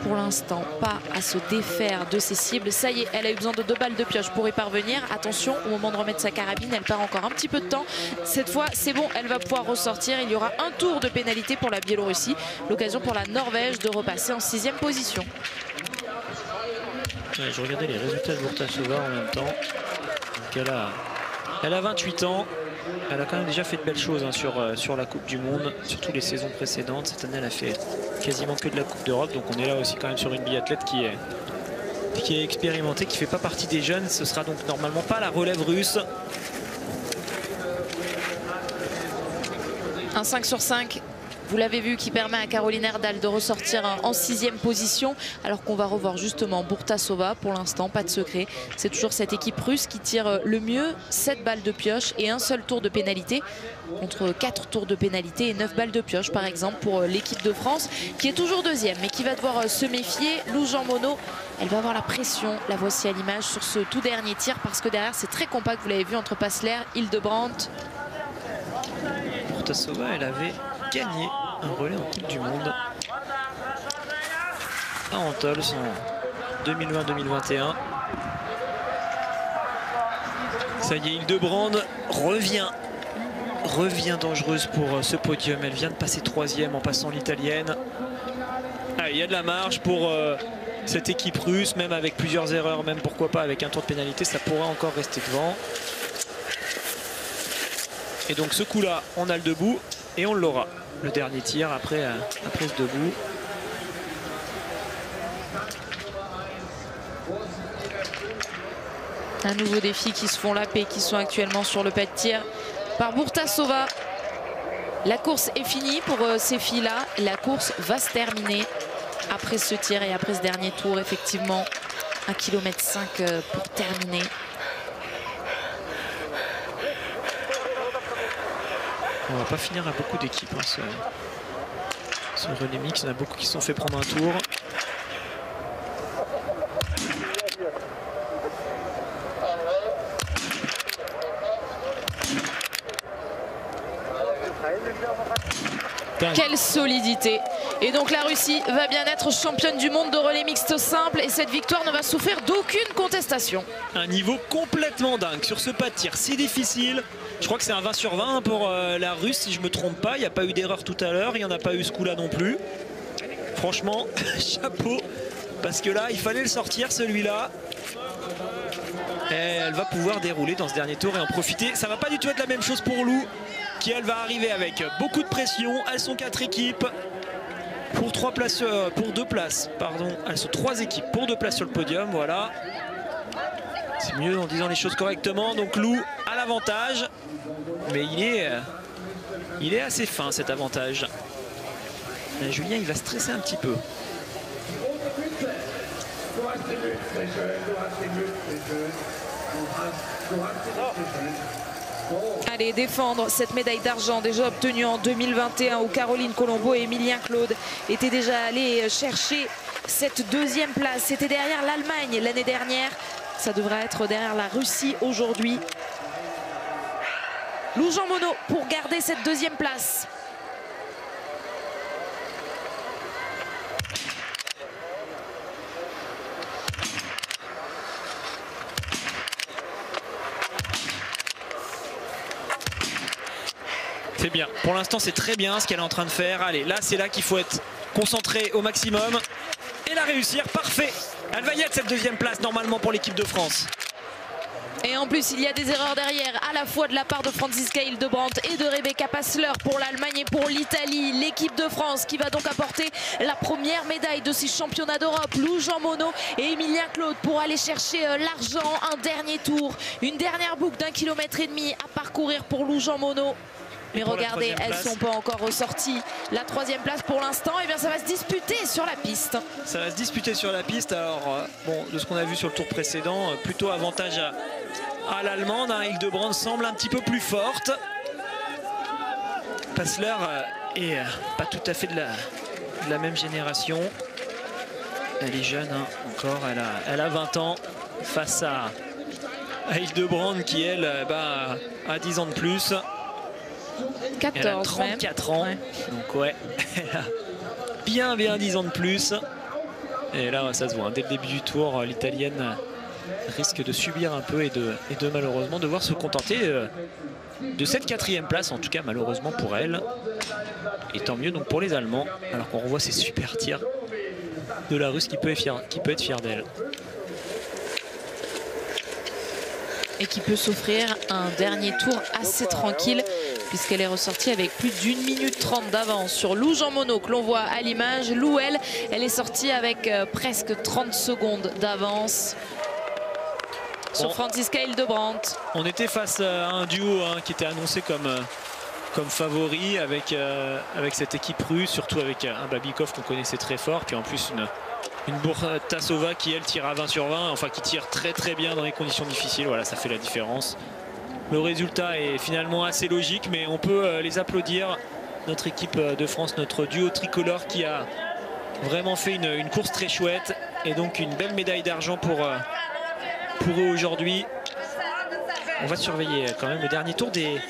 pour l'instant pas à se défaire de ses cibles. Ça y est, elle a eu besoin de 2 balles de pioche pour y parvenir. Attention, au moment de remettre sa carabine, elle part encore un petit peu de temps. Cette fois, c'est bon, elle va pouvoir ressortir. Il y aura un tour de pénalité pour la Biélorussie. L'occasion pour la Norvège de repasser en 6e position. Ouais, je regardais les résultats de Burtasova en même temps. Donc elle a 28 ans. Elle a quand même déjà fait de belles choses hein, sur la Coupe du Monde, surtout les saisons précédentes. Cette année, elle a fait quasiment que de la Coupe d'Europe. Donc on est là aussi quand même sur une biathlète qui est expérimentée, qui ne fait pas partie des jeunes. Ce sera donc normalement pas la relève russe. Un 5 sur 5. Vous l'avez vu, qui permet à Caroline Herdahl de ressortir en 6e position, alors qu'on va revoir justement Burtasova. Pour l'instant, pas de secret. C'est toujours cette équipe russe qui tire le mieux, 7 balles de pioche et un seul tour de pénalité, contre 4 tours de pénalité et 9 balles de pioche par exemple pour l'équipe de France, qui est toujours 2e, mais qui va devoir se méfier. Lou Jean Monod, elle va avoir la pression, la voici à l'image, sur ce tout dernier tir, parce que derrière c'est très compact, vous l'avez vu, entre Passler, Hildebrandt. Burtasova, elle avait gagné un relais en Coupe du Monde à Antols en 2020-2021. Ça y est, Hildebrandt revient dangereuse pour ce podium. Elle vient de passer 3e en passant l'italienne. Ah, il y a de la marge pour cette équipe russe, même avec plusieurs erreurs, même pourquoi pas avec un tour de pénalité, ça pourra encore rester devant. Et donc ce coup-là, on a le debout et on l'aura. Le dernier tir après ce debout. Un nouveau défi qui se font la paix, qui sont actuellement sur le pas de tir par Burtasova. La course est finie pour ces filles-là. La course va se terminer après ce tir et après ce dernier tour. Effectivement, 1,5 km pour terminer. On va pas finir à beaucoup d'équipes hein, ce relais mix. Il y en a beaucoup qui se sont fait prendre un tour. Quelle solidité! Et donc la Russie va bien être championne du monde de relais mixte simple, et cette victoire ne va souffrir d'aucune contestation. Un niveau complètement dingue sur ce pas de tir, c'est difficile. Je crois que c'est un 20 sur 20 pour la Russe si je me trompe pas. Il n'y a pas eu d'erreur tout à l'heure, il n'y en a pas eu ce coup là non plus. Franchement, chapeau, parce que là il fallait le sortir celui-là. Et elle va pouvoir dérouler dans ce dernier tour et en profiter. Ça va pas du tout être la même chose pour Lou, qui elle va arriver avec beaucoup de pression. Elles sont 4 équipes pour 2 places, pardon. Elles sont 3 équipes pour 2 places sur le podium, voilà. C'est mieux en disant les choses correctement. Donc Lou a l'avantage, mais il est assez fin cet avantage. Et Julien, il va stresser un petit peu. Allez, défendre cette médaille d'argent déjà obtenue en 2021 où Caroline Colombo et Emilien Claude étaient déjà allés chercher cette 2e place. C'était derrière l'Allemagne l'année dernière. Ça devrait être derrière la Russie aujourd'hui. Lou Jean Monod pour garder cette 2e place. C'est bien. Pour l'instant, c'est très bien ce qu'elle est en train de faire. Allez, là, c'est là qu'il faut être concentré au maximum. Et la réussir, parfait. Elle va y être cette 2e place normalement pour l'équipe de France. Et en plus, il y a des erreurs derrière, à la fois de la part de Franziska Hildebrandt et de Rebecca Passler pour l'Allemagne et pour l'Italie. L'équipe de France qui va donc apporter la première médaille de ces championnats d'Europe. Lou Jean Monod et Emilien Claude pour aller chercher l'argent. Un dernier tour, une dernière boucle d'1,5 km à parcourir pour Lou Jean Monod. Mais regardez, elles sont pas encore ressorties. La troisième place pour l'instant, et bien ça va se disputer sur la piste. Ça va se disputer sur la piste. Alors bon, de ce qu'on a vu sur le tour précédent, plutôt avantage à l'allemande. Hein. Hildebrand semble un petit peu plus forte. Passler est pas tout à fait de la même génération. Elle est jeune hein, encore, elle a 20 ans face à Hildebrand qui elle a 10 ans de plus. 14 elle a 34 même. ans, ouais. Donc ouais, elle a bien 10 ans de plus. Et là ça se voit, hein, dès le début du tour, l'italienne risque de subir un peu et de malheureusement devoir se contenter de cette 4e place, en tout cas malheureusement pour elle. Et tant mieux donc pour les Allemands, alors qu'on revoit ces super tirs de la Russe qui peut être fière d'elle. Et qui peut s'offrir un dernier tour assez tranquille puisqu'elle est ressortie avec plus d'1 minute 30 d'avance sur Lou Jean Monod que l'on voit à l'image. Lou, elle est sortie avec presque 30 secondes d'avance sur Franziska Hildebrand. On était face à un duo hein, qui était annoncé comme favori avec cette équipe russe, surtout avec un Babikov qu'on connaissait très fort, puis en plus une Burtasova qui elle tire à 20 sur 20, enfin qui tire très bien dans les conditions difficiles. Voilà, ça fait la différence. Le résultat est finalement assez logique, mais on peut les applaudir. Notre équipe de France, notre duo tricolore qui a vraiment fait une course très chouette et donc une belle médaille d'argent pour eux aujourd'hui. On va surveiller quand même le dernier tour des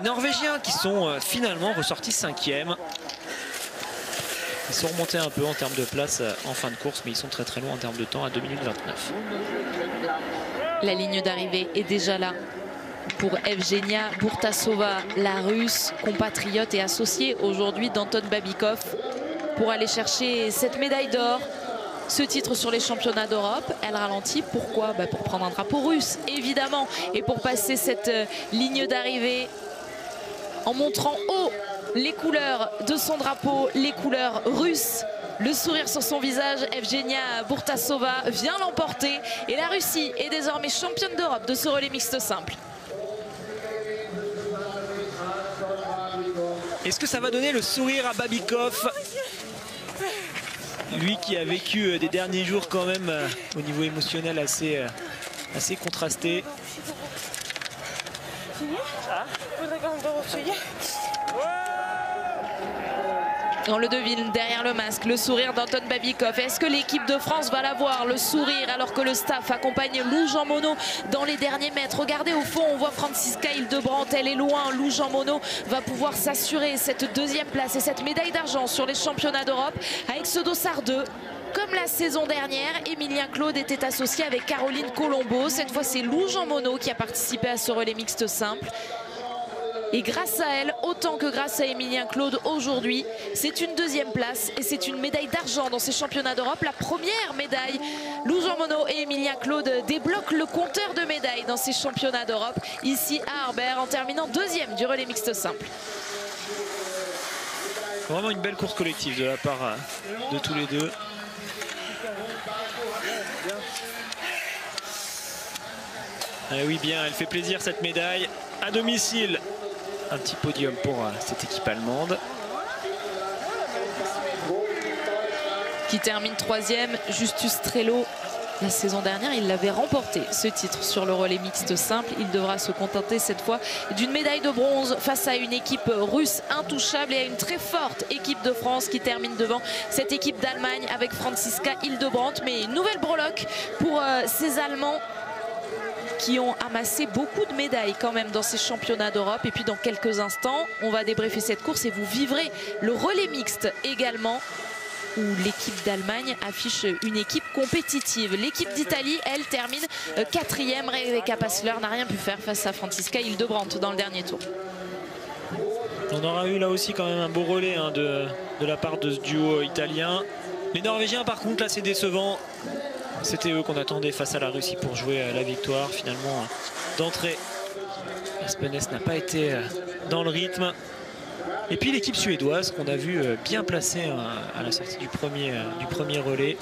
Norvégiens qui sont finalement ressortis 5e. Ils sont remontés un peu en termes de place en fin de course, mais ils sont très loin en termes de temps à 2 minutes 29. La ligne d'arrivée est déjà là pour Evgenia Burtasova, la Russe, compatriote et associée aujourd'hui d'Anton Babikov, pour aller chercher cette médaille d'or, ce titre sur les championnats d'Europe. Elle ralentit, pourquoi? Pour prendre un drapeau russe, évidemment, et pour passer cette ligne d'arrivée en montrant haut les couleurs de son drapeau, les couleurs russes. Le sourire sur son visage, Evgenia Burtasova vient l'emporter et la Russie est désormais championne d'Europe de ce relais mixte simple. Est-ce que ça va donner le sourire à Babikov? Lui qui a vécu des derniers jours quand même au niveau émotionnel assez contrasté. On le devine derrière le masque, le sourire d'Anton Babikov. Est-ce que l'équipe de France va l'avoir, le sourire, alors que le staff accompagne Lou Jean Monod dans les derniers mètres? Regardez au fond, on voit Franziska Hildebrand, elle est loin. Lou Jean Monod va pouvoir s'assurer cette 2e place et cette médaille d'argent sur les championnats d'Europe avec ce dossard 2. Comme la saison dernière, Emilien Claude était associé avec Caroline Colombo. Cette fois, c'est Lou Jean Monod qui a participé à ce relais mixte simple. Et grâce à elle, autant que grâce à Emilien Claude aujourd'hui, c'est une 2e place et c'est une médaille d'argent dans ces championnats d'Europe. La première médaille, Lou Jean Monod et Emilien Claude débloquent le compteur de médailles dans ces championnats d'Europe, ici à Harbert, en terminant 2e du relais mixte simple. Vraiment une belle course collective de la part de tous les deux. Oui bien, elle fait plaisir cette médaille à domicile. Un petit podium pour cette équipe allemande. Qui termine 3e, Justus Trello. La saison dernière, il l'avait remporté, ce titre sur le relais mixte simple. Il devra se contenter cette fois d'une médaille de bronze face à une équipe russe intouchable et à une très forte équipe de France qui termine devant cette équipe d'Allemagne avec Franziska Hildebrand. Mais une nouvelle breloque pour ces Allemands qui ont amassé beaucoup de médailles quand même dans ces championnats d'Europe. Et puis dans quelques instants, on va débriefer cette course et vous vivrez le relais mixte également, où l'équipe d'Allemagne affiche une équipe compétitive. L'équipe d'Italie, elle, termine 4e. Rebecca Passler n'a rien pu faire face à Franziska Hildebrand dans le dernier tour. On aura eu là aussi quand même un beau relais hein, de la part de ce duo italien. Les Norvégiens par contre là c'est décevant. C'était eux qu'on attendait face à la Russie pour jouer la victoire. Finalement, d'entrée, Aspenes n'a pas été dans le rythme. Et puis l'équipe suédoise qu'on a vu bien placée à la sortie du premier relais.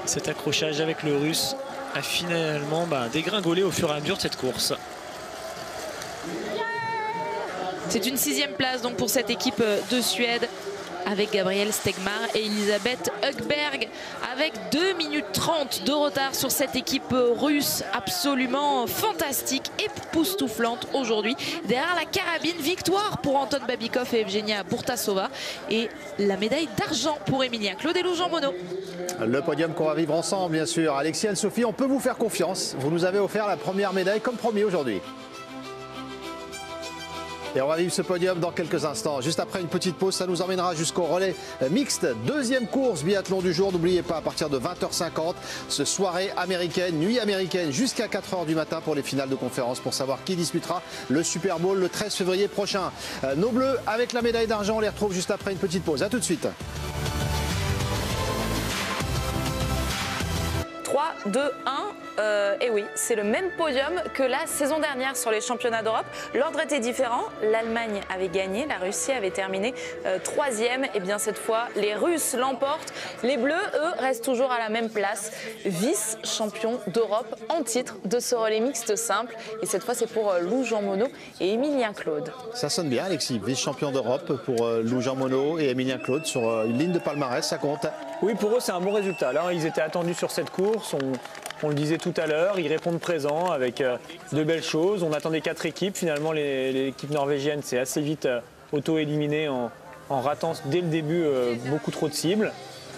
Cet accrochage avec le Russe a finalement dégringolé au fur et à mesure de cette course. C'est une 6e place donc pour cette équipe de Suède, avec Gabriel Stegmar et Elisabeth Högberg, avec 2 minutes 30 de retard sur cette équipe russe absolument fantastique et époustouflante aujourd'hui. Derrière la carabine, victoire pour Anton Babikov et Evgenia Burtasova, et la médaille d'argent pour Emilien Claude et Lou Jean Monod. Le podium qu'on va vivre ensemble, bien sûr. Alexis, Anne-Sophie, on peut vous faire confiance. Vous nous avez offert la première médaille comme promis aujourd'hui. Et on va vivre ce podium dans quelques instants. Juste après une petite pause, ça nous emmènera jusqu'au relais mixte. Deuxième course biathlon du jour. N'oubliez pas, à partir de 20h50, ce soirée américaine, nuit américaine, jusqu'à 4h du matin pour les finales de conférence, pour savoir qui disputera le Super Bowl le 13 février prochain. Nos Bleus avec la médaille d'argent, on les retrouve juste après une petite pause. A tout de suite. 3, 2, 1. Et oui, c'est le même podium que la saison dernière sur les championnats d'Europe. L'ordre était différent. L'Allemagne avait gagné, la Russie avait terminé 3e. Et bien cette fois, les Russes l'emportent. Les Bleus, eux, restent toujours à la même place. Vice-champion d'Europe en titre de ce relais mixte simple. Et cette fois, c'est pour Lou Jean Monod et Emilien Claude. Ça sonne bien, Alexis. Vice-champion d'Europe pour Lou Jean Monod et Emilien Claude sur une ligne de palmarès, ça compte. Oui, pour eux, c'est un bon résultat. Là, ils étaient attendus sur cette course. On le disait tout à l'heure, ils répondent présent avec de belles choses. On attendait 4 équipes. Finalement, l'équipe norvégienne s'est assez vite auto-éliminée en ratant dès le début beaucoup trop de cibles.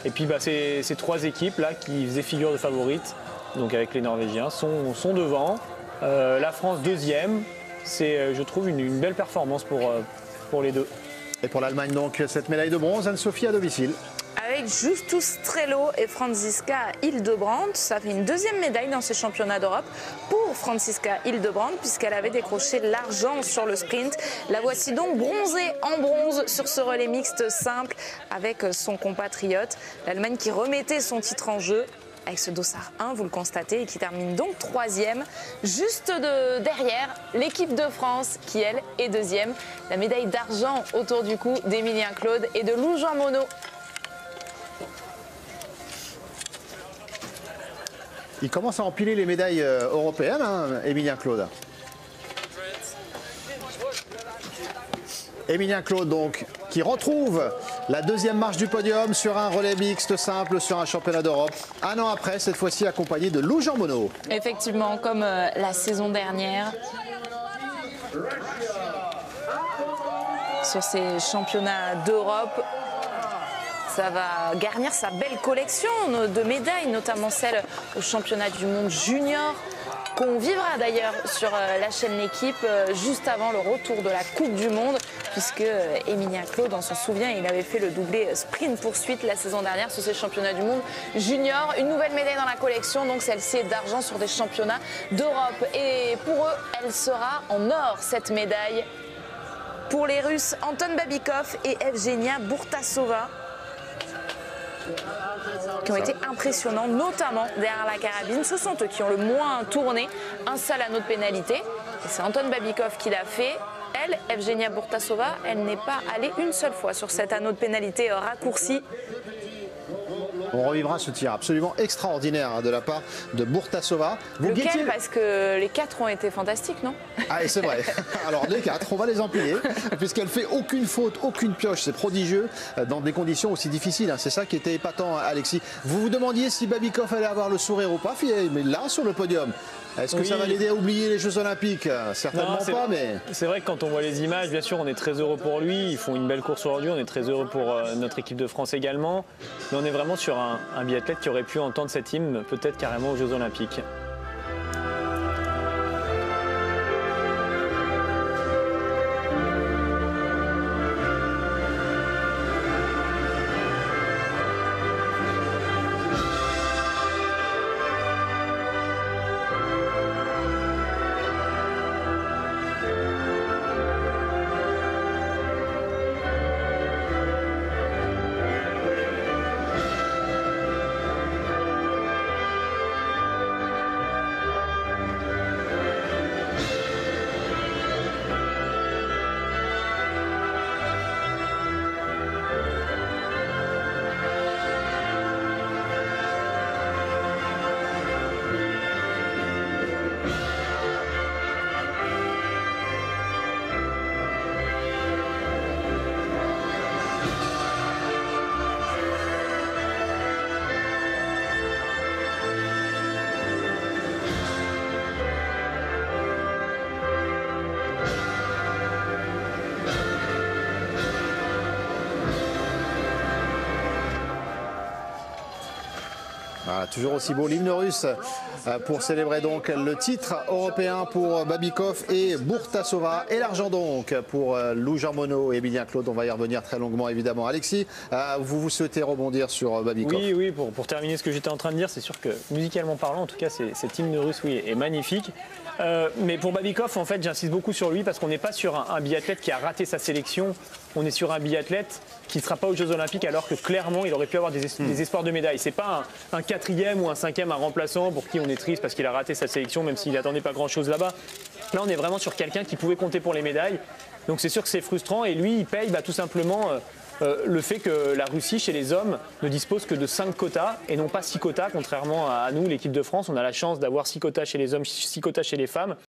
Et puis ces 3 équipes là qui faisaient figure de favorites, donc avec les Norvégiens, sont devant. La France 2e. C'est, je trouve, une belle performance pour les deux. Et pour l'Allemagne, donc, cette médaille de bronze, Anne-Sophie à domicile. Avec Justus Strelo et Franziska Hildebrandt, ça fait une 2e médaille dans ces championnats d'Europe pour Franziska Hildebrandt, puisqu'elle avait décroché l'argent sur le sprint. La voici donc bronzée en bronze sur ce relais mixte simple avec son compatriote. L'Allemagne qui remettait son titre en jeu avec ce dossard 1, vous le constatez, et qui termine donc 3e, juste derrière l'équipe de France qui, elle, est 2e. La médaille d'argent autour du cou d'Emilien Claude et de Lou Jean Monod. Il commence à empiler les médailles européennes, hein, Emilien Claude. Emilien Claude, donc, qui retrouve la 2e marche du podium sur un relais mixte simple sur un championnat d'Europe. Un an après, cette fois-ci accompagné de Lou Jean Monod. Effectivement, comme la saison dernière, sur ces championnats d'Europe, ça va garnir sa belle collection de médailles, notamment celle au championnat du monde junior, qu'on vivra d'ailleurs sur la chaîne L'équipe juste avant le retour de la Coupe du Monde, puisque Emilien Claude, on s'en souvient, il avait fait le doublé sprint poursuite la saison dernière sur ces championnats du monde junior. Une nouvelle médaille dans la collection, donc celle-ci est d'argent sur des championnats d'Europe. Et pour eux, elle sera en or, cette médaille. Pour les Russes, Anton Babikov et Evgenia Burtasova, qui ont été impressionnants, notamment derrière la carabine. Ce sont eux qui ont le moins tourné. Un seul anneau de pénalité. Et c'est Anton Babikov qui l'a fait. Elle, Evgenia Burtasova, elle n'est pas allée une seule fois sur cet anneau de pénalité raccourci. On revivra ce tir absolument extraordinaire de la part de Burtasova. Lequel ? Parce que les 4 ont été fantastiques, non ? Ah, et c'est vrai. Alors les 4, on va les empiler, puisqu'elle fait aucune faute, aucune pioche. C'est prodigieux dans des conditions aussi difficiles. C'est ça qui était épatant, Alexis. Vous vous demandiez si Babikov allait avoir le sourire ou pas, mais là, sur le podium. Est-ce que ça va l'aider à oublier les Jeux Olympiques? Certainement pas, mais... C'est vrai que quand on voit les images, bien sûr, on est très heureux pour lui. Ils font une belle course aujourd'hui. On est très heureux pour notre équipe de France également. Mais on est vraiment sur un biathlète qui aurait pu entendre cet hymne, peut-être carrément aux Jeux Olympiques. toujours aussi beau l'hymne russe pour célébrer donc le titre européen pour Babikov et Bourtasova. Et l'argent donc pour Lou Jarmono et Emilien Claude. On va y revenir très longuement évidemment. Alexis, vous souhaitez rebondir sur Babikov? Oui, pour terminer ce que j'étais en train de dire, c'est sûr que musicalement parlant, en tout cas, cet hymne russe est magnifique. Mais pour Babikov, en fait, j'insiste beaucoup sur lui parce qu'on n'est pas sur un biathlète qui a raté sa sélection. On est sur un biathlète qui ne sera pas aux Jeux Olympiques alors que clairement, il aurait pu avoir des espoirs de médaille. C'est pas un 4e ou un 5e, un remplaçant pour qui on est triste parce qu'il a raté sa sélection, même s'il n'attendait pas grand-chose là-bas. Là, on est vraiment sur quelqu'un qui pouvait compter pour les médailles. Donc c'est sûr que c'est frustrant et lui, il paye tout simplement le fait que la Russie, chez les hommes, ne dispose que de 5 quotas et non pas 6 quotas, contrairement à nous, l'équipe de France. On a la chance d'avoir 6 quotas chez les hommes, 6 quotas chez les femmes.